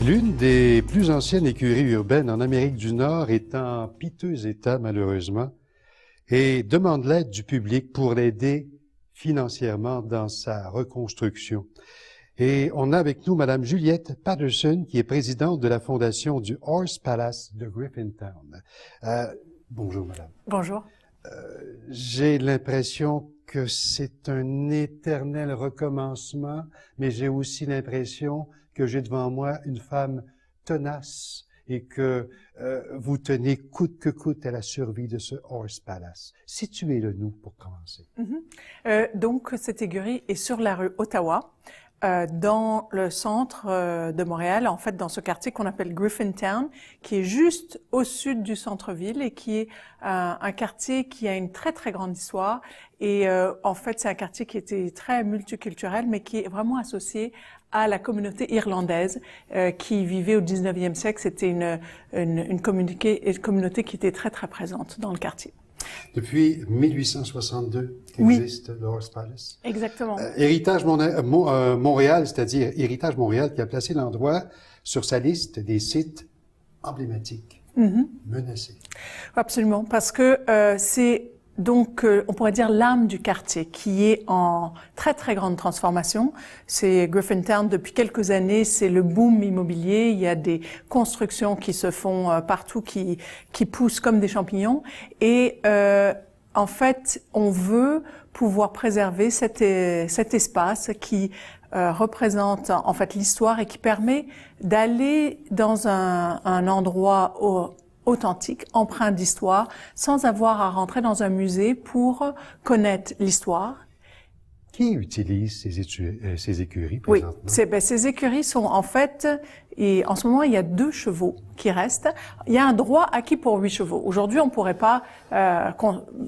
L'une des plus anciennes écuries urbaines en Amérique du Nord est en piteux état, malheureusement, et demande l'aide du public pour l'aider financièrement dans sa reconstruction. Et on a avec nous Madame Juliette Patterson, qui est présidente de la fondation du Horse Palace de Griffintown. Bonjour, Madame. Bonjour. J'ai l'impression que c'est un éternel recommencement, mais j'ai aussi l'impression que j'ai devant moi une femme tenace et que vous tenez coûte que coûte à la survie de ce Horse Palace. Situez-le nous pour commencer. Donc, cette écurie est sur la rue Ottawa, dans le centre de Montréal, en fait dans ce quartier qu'on appelle Griffintown, qui est juste au sud du centre-ville et qui est un quartier qui a une très très grande histoire. Et en fait, c'est un quartier qui était très multiculturel, mais qui est vraiment associé à la communauté irlandaise qui vivait au 19e siècle. C'était une communauté qui était très très présente dans le quartier. Depuis 1862 qu'existe le Horse Palace. Exactement. Héritage Montréal, c'est-à-dire Héritage Montréal, qui a placé l'endroit sur sa liste des sites emblématiques, menacés. Absolument, parce que c'est donc, on pourrait dire l'âme du quartier qui est en très très grande transformation. C'est Griffintown depuis quelques années, c'est le boom immobilier. Il y a des constructions qui se font partout, qui poussent comme des champignons. Et en fait, on veut pouvoir préserver cet espace qui représente en fait l'histoire et qui permet d'aller dans un endroit authentique, empreint d'histoire, sans avoir à rentrer dans un musée pour connaître l'histoire. Qui utilise ces écuries présentement? Oui, ces écuries sont en fait, et en ce moment il y a 2 chevaux qui restent. Il y a un droit acquis pour 8 chevaux. Aujourd'hui, on ne pourrait pas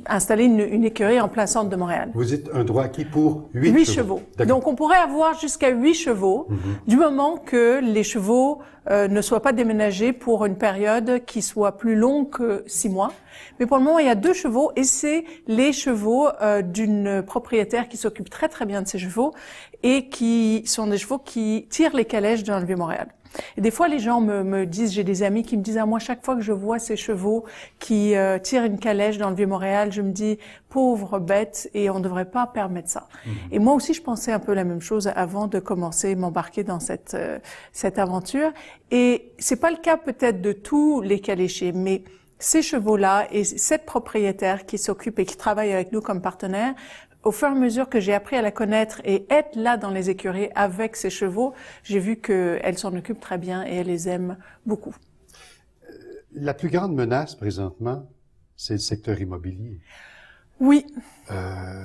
installer une écurie en plein centre de Montréal. Vous dites un droit acquis pour 8 chevaux. Donc on pourrait avoir jusqu'à 8 chevaux, du moment que les chevaux ne soient pas déménagés pour une période qui soit plus longue que 6 mois. Mais pour le moment, il y a 2 chevaux et c'est les chevaux d'une propriétaire qui s'occupe très très bien de ces chevaux et qui sont des chevaux qui tirent les calèches dans le Vieux-Montréal. Et des fois, les gens me disent, j'ai des amis qui me disent, moi, chaque fois que je vois ces chevaux qui tirent une calèche dans le Vieux-Montréal, je me dis, pauvre bête, et on ne devrait pas permettre ça. Et moi aussi, je pensais un peu la même chose avant de commencer, m'embarquer dans cette aventure. Et c'est pas le cas peut-être de tous les caléchers, mais ces chevaux-là et cette propriétaire qui s'occupe et qui travaille avec nous comme partenaire, au fur et à mesure que j'ai appris à la connaître et être là dans les écuries avec ces chevaux, j'ai vu qu'elle s'en occupe très bien et elle les aime beaucoup. La plus grande menace présentement, c'est le secteur immobilier. Oui.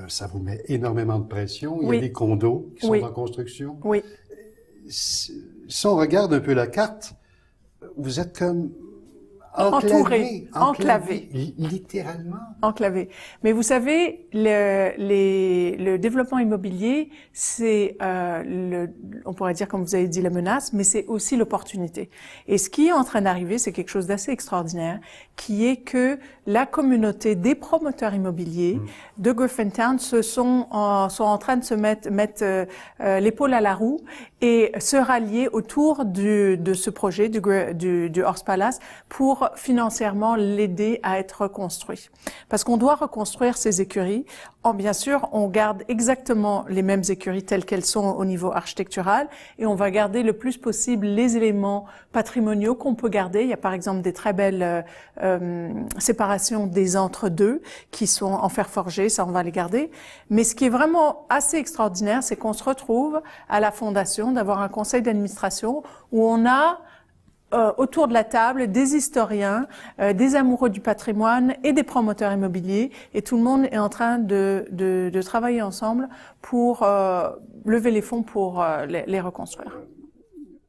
Ça vous met énormément de pression. Il y a des condos qui sont en construction. Oui. Si on regarde un peu la carte, vous êtes comme enclavé, littéralement. Enclavé. Mais vous savez, le développement immobilier, c'est, on pourrait dire, comme vous avez dit, la menace, mais c'est aussi l'opportunité. Et ce qui est en train d'arriver, c'est quelque chose d'assez extraordinaire, qui est que la communauté des promoteurs immobiliers de Griffintown sont en train de se mettre l'épaule à la roue et se rallier autour de ce projet du Horse Palace pour financièrement l'aider à être reconstruit. Parce qu'on doit reconstruire ces écuries. Bien sûr, on garde exactement les mêmes écuries telles qu'elles sont au niveau architectural et on va garder le plus possible les éléments patrimoniaux qu'on peut garder. Il y a par exemple des très belles séparations des entre-deux qui sont en fer forgé, ça on va les garder. Mais ce qui est vraiment assez extraordinaire, c'est qu'on se retrouve à la fondation d'avoir un conseil d'administration où on a autour de la table des historiens, des amoureux du patrimoine et des promoteurs immobiliers, et tout le monde est en train de travailler ensemble pour lever les fonds pour les reconstruire.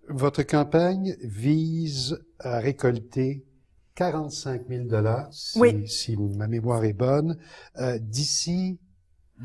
Votre campagne vise à récolter 45 000 $, si ma mémoire est bonne, d'ici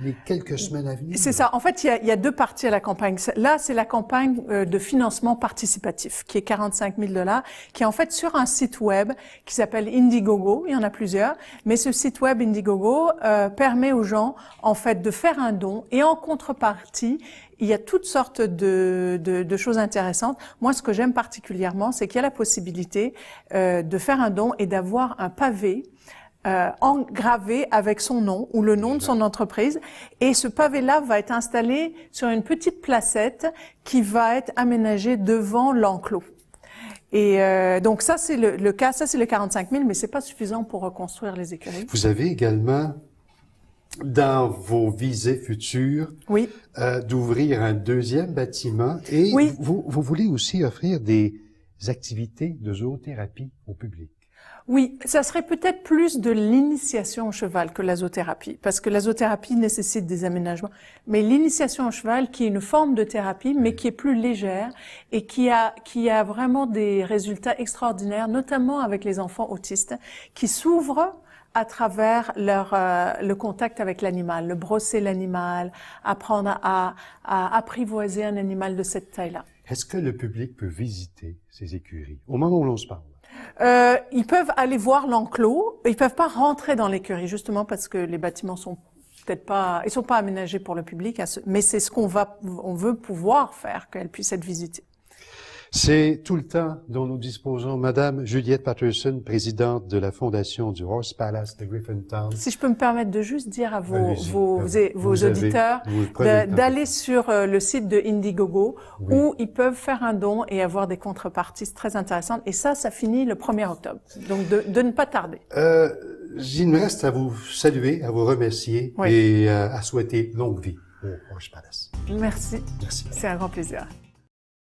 les quelques semaines à venir. C'est ça. En fait, il y a 2 parties à la campagne. Là, c'est la campagne de financement participatif, qui est 45 000 $, qui est en fait sur un site web qui s'appelle Indiegogo. Il y en a plusieurs. Mais ce site web Indiegogo permet aux gens, en fait, de faire un don et en contrepartie, il y a toutes sortes de choses intéressantes. Moi, ce que j'aime particulièrement, c'est qu'il y a la possibilité de faire un don et d'avoir un pavé engravé avec son nom ou le nom de son entreprise. Et ce pavé-là va être installé sur une petite placette qui va être aménagée devant l'enclos. Et donc ça, c'est le cas. Ça, c'est le 45 000, mais c'est pas suffisant pour reconstruire les écuries. Vous avez également, dans vos visées futures, Oui. D'ouvrir un deuxième bâtiment et Oui. vous voulez aussi offrir des activités de zoothérapie au public. Oui, ça serait peut-être plus de l'initiation au cheval que la zoothérapie, parce que la zoothérapie nécessite des aménagements. Mais l'initiation au cheval, qui est une forme de thérapie, mais qui est plus légère et qui a vraiment des résultats extraordinaires, notamment avec les enfants autistes, qui s'ouvrent à travers le contact avec l'animal, le brosser l'animal, apprendre à apprivoiser un animal de cette taille-là. Est-ce que le public peut visiter ces écuries au moment où l'on se parle? Ils peuvent aller voir l'enclos. Ils peuvent pas rentrer dans l'écurie, justement parce que les bâtiments sont peut-être pas, ils sont pas aménagés pour le public, mais c'est ce on veut pouvoir faire, qu'elles puissent être visitées. C'est tout le temps dont nous disposons. Madame Juliette Patterson, présidente de la Fondation du Horse Palace de Griffintown. Si je peux me permettre de juste dire à vos Vous auditeurs d'aller sur le site de Indiegogo, oui, où ils peuvent faire un don et avoir des contreparties très intéressantes. Et ça finit le 1er octobre. Donc de ne pas tarder. Il me reste à vous saluer, à vous remercier, oui, et à souhaiter longue vie au Horse Palace. Merci. Merci. C'est un grand plaisir.